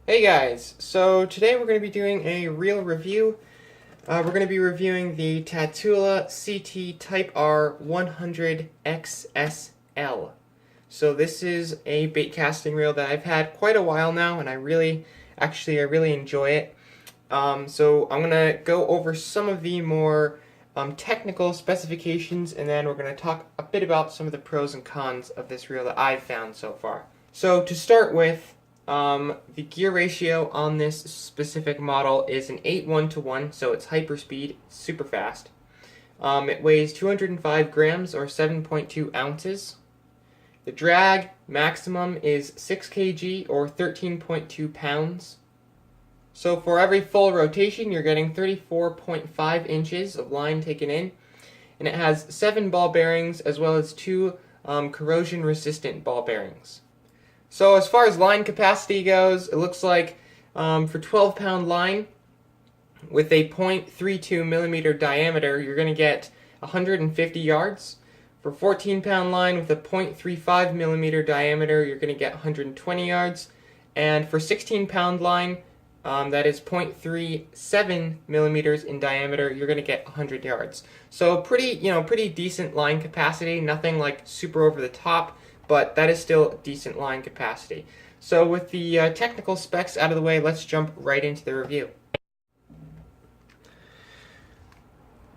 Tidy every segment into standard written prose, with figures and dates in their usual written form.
Hey guys, so today we're going to be doing a reel review. We're going to be reviewing the Tatula CT Type R 100XSL. So this is a bait casting reel that I've had quite a while now, and I really enjoy it. So I'm going to go over some of the more technical specifications, and then we're going to talk a bit about some of the pros and cons of this reel that I've found so far. So to start with, the gear ratio on this specific model is an 8:1:1, so it's hyperspeed, super fast. It weighs 205 grams or 7.2 ounces. The drag maximum is 6 kg or 13.2 pounds. So for every full rotation, you're getting 34.5 inches of line taken in, and it has 7 ball bearings as well as 2 corrosion-resistant ball bearings. So as far as line capacity goes, it looks like for 12-pound line with a 0.32 millimeter diameter, you're going to get 150 yards. For 14-pound line with a 0.35 millimeter diameter, you're going to get 120 yards. And for 16-pound line, that is 0.37 millimeters in diameter, you're going to get 100 yards. So pretty decent line capacity, nothing like super over the top, but that is still decent line capacity. So with the technical specs out of the way, let's jump right into the review.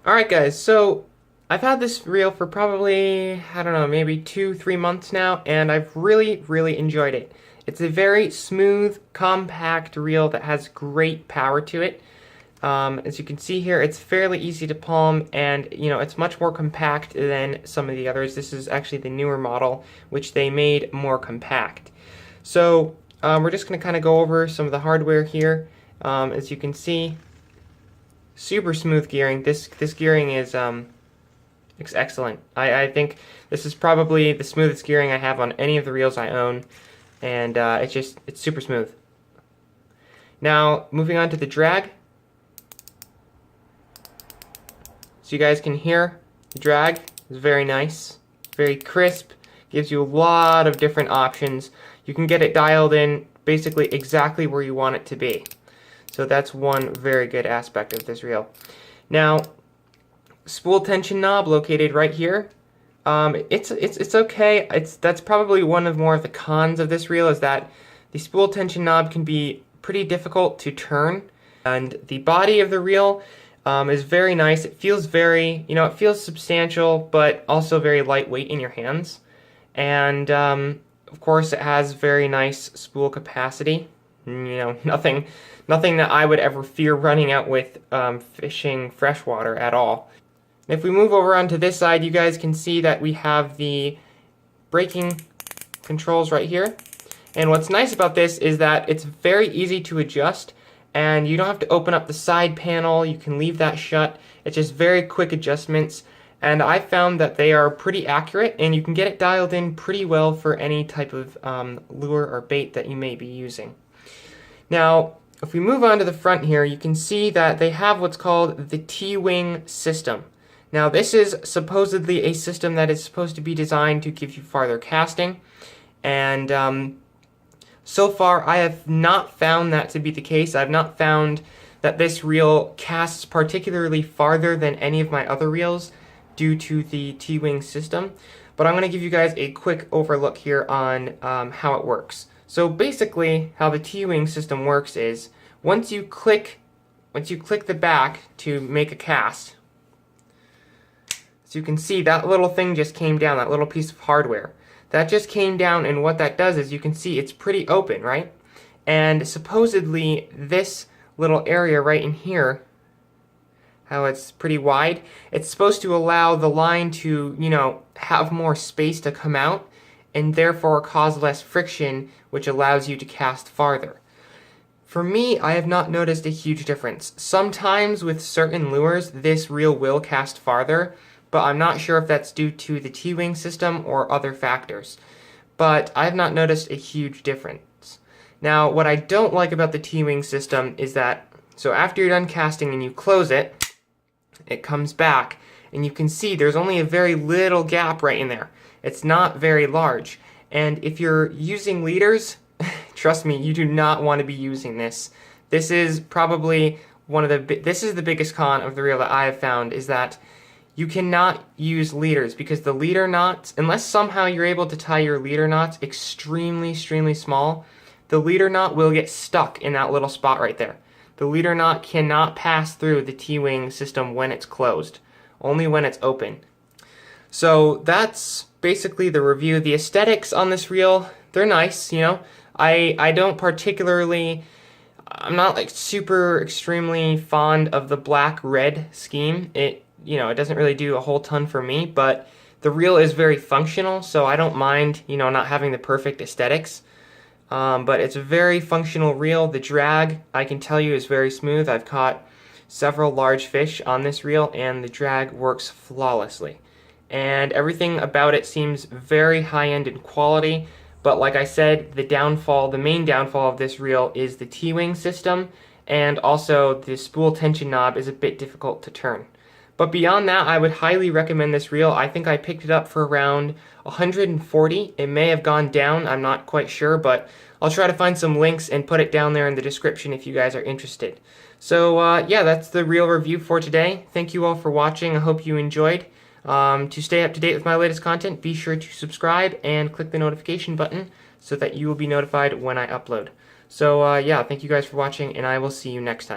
Alright guys, so I've had this reel for probably, I don't know, maybe 2-3 months now, and I've really enjoyed it. It's a very smooth, compact reel that has great power to it. As you can see here, it's fairly easy to palm, and it's much more compact than some of the others. This is actually the newer model, which they made more compact. So we're just going to kind of go over some of the hardware here. As you can see, super smooth gearing. This gearing is it's excellent. I think this is probably the smoothest gearing I have on any of the reels I own, and it's super smooth. Now moving on to the drag. So you guys can hear the drag is very nice, very crisp, gives you a lot of different options. You can get it dialed in basically exactly where you want it to be. So that's one very good aspect of this reel. Now, spool tension knob located right here. It's okay. That's probably one of more of the cons of this reel, is that the spool tension knob can be pretty difficult to turn, and the body of the reel is very nice. It feels very, it feels substantial, but also very lightweight in your hands. And of course, it has very nice spool capacity. Nothing that I would ever fear running out with fishing freshwater at all. If we move over onto this side, you guys can see that we have the braking controls right here. And what's nice about this is that it's very easy to adjust, and you don't have to open up the side panel. You can leave that shut. It's just very quick adjustments, and I found that they are pretty accurate, and you can get it dialed in pretty well for any type of lure or bait that you may be using. Now, if we move on to the front here, you can see that they have what's called the T-wing system. Now, this is supposedly a system that is supposed to be designed to give you farther casting, and so far, I have not found that to be the case. I've not found that this reel casts particularly farther than any of my other reels due to the T-wing system. But I'm going to give you guys a quick overlook here on how it works. So basically, how the T-wing system works is once you click the back to make a cast, so you can see that little thing just came down, that little piece of hardware. That just came down, and what that does is you can see it's pretty open, right? And supposedly this little area right in here, how it's pretty wide, it's supposed to allow the line to, have more space to come out, and therefore cause less friction, which allows you to cast farther. For me, I have not noticed a huge difference. Sometimes with certain lures, this reel will cast farther, but I'm not sure if that's due to the T-wing system or other factors. But I have not noticed a huge difference. Now, what I don't like about the T-wing system is that, so after you're done casting and you close it, it comes back, and you can see there's only a very little gap right in there. It's not very large. And if you're using leaders, Trust me, you do not want to be using this. This is probably this is the biggest con of the reel that I have found, is that you cannot use leaders because the leader knots, unless somehow you're able to tie your leader knots extremely small, the leader knot will get stuck in that little spot right there. The leader knot cannot pass through the T-wing system when it's closed, only when it's open. So that's basically the review. The aesthetics on this reel, they're nice, you know. I don't particularly, I'm not like super extremely fond of the black-red scheme. It doesn't really do a whole ton for me, but the reel is very functional, so I don't mind, not having the perfect aesthetics. But it's a very functional reel. The drag, I can tell you, is very smooth. I've caught several large fish on this reel, and the drag works flawlessly. And everything about it seems very high-end in quality. But like I said, the main downfall of this reel is the T-wing system, and also the spool tension knob is a bit difficult to turn. But beyond that, I would highly recommend this reel. I think I picked it up for around 140. It may have gone down, I'm not quite sure, but I'll try to find some links and put it down there in the description if you guys are interested. So yeah, that's the reel review for today. Thank you all for watching. I hope you enjoyed. To stay up to date with my latest content, be sure to subscribe and click the notification button so that you will be notified when I upload. So yeah, thank you guys for watching, and I will see you next time.